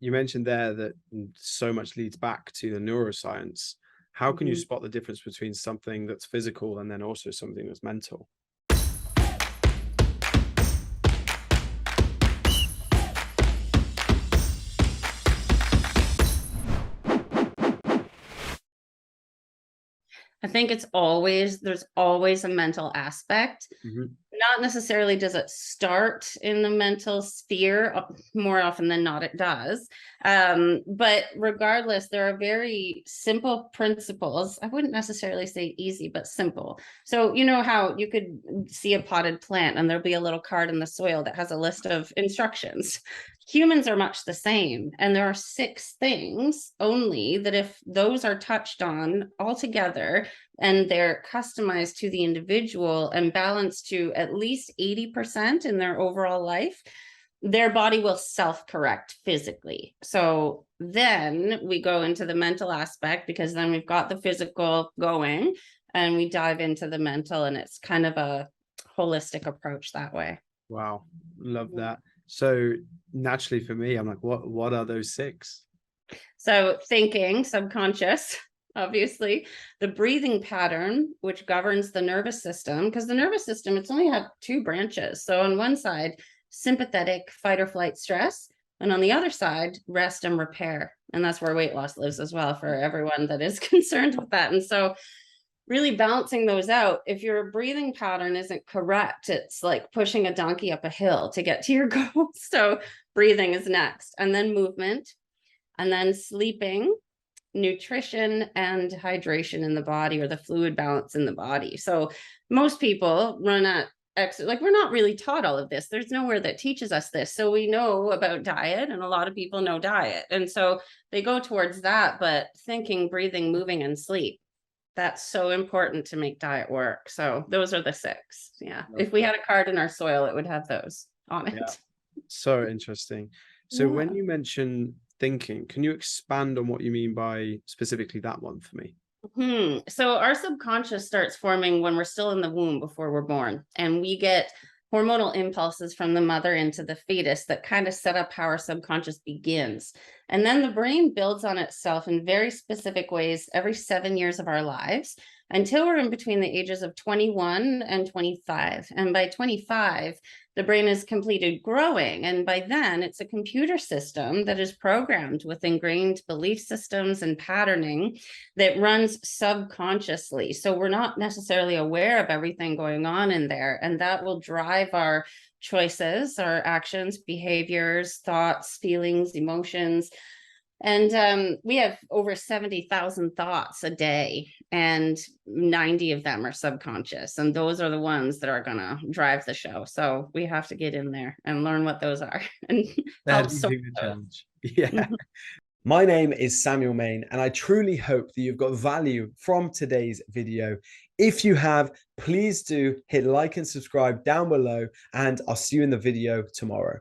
you mentioned there that so much leads back to the neuroscience. How can you Mhm. spot the difference between something that's physical and then also something that's mental? I think there's always a mental aspect. Hmm. Not necessarily does it start in the mental sphere, more often than not, it does. But regardless, there are very simple principles. I wouldn't necessarily say easy, but simple. So, you know how you could see a potted plant and there'll be a little card in the soil that has a list of instructions. Humans are much the same. And there are 6 things only that, if those are touched on all together, and they're customized to the individual and balanced to at least 80% in their overall life, their body will self-correct physically. So then we go into the mental aspect, because then we've got the physical going and we dive into the mental, and it's kind of a holistic approach that way. Wow, love that. So naturally for me, I'm like, what are those six? So thinking, subconscious, obviously, the breathing pattern, which governs the nervous system, because the nervous system, it's only have 2 branches. So on one side, sympathetic, fight or flight, stress, and on the other side, rest and repair. And that's where weight loss lives as well, for everyone that is concerned with that. And so really balancing those out, if your breathing pattern isn't correct, it's like pushing a donkey up a hill to get to your goal. So breathing is next, and then movement, and then sleeping, nutrition, and hydration in the body, or the fluid balance in the body. So most people run at like, we're not really taught all of this. There's nowhere that teaches us this. So we know about diet, and a lot of people know diet. And so they go towards that, but thinking, breathing, moving, and sleep, that's so important to make diet work. So those are the 6. Yeah. Love If we that. had a card in our soil, it would have those on Yeah, it. so interesting. So when Yeah. you mention thinking, can you expand on what you mean by specifically that one for me? So our subconscious starts forming when we're still in the womb, before we're born, and we get hormonal impulses from the mother into the fetus that kind of set up how our subconscious begins. And then the brain builds on itself in very specific ways every 7 years of our lives, until we're in between the ages of 21 and 25. And by 25, the brain is completed growing. And by then, it's a computer system that is programmed with ingrained belief systems and patterning that runs subconsciously. So we're not necessarily aware of everything going on in there. And that will drive our choices, our actions, behaviors, thoughts, feelings, emotions. And we have over 70,000 thoughts a day, and 90 of them are subconscious. And those are the ones that are going to drive the show. So we have to get in there and learn what those are and That help is sort the those. challenge. Yeah. Mhm. My name is Samuel Main, and I truly hope that you've got value from today's video. If you have, please do hit like and subscribe down below, and I'll see you in the video tomorrow.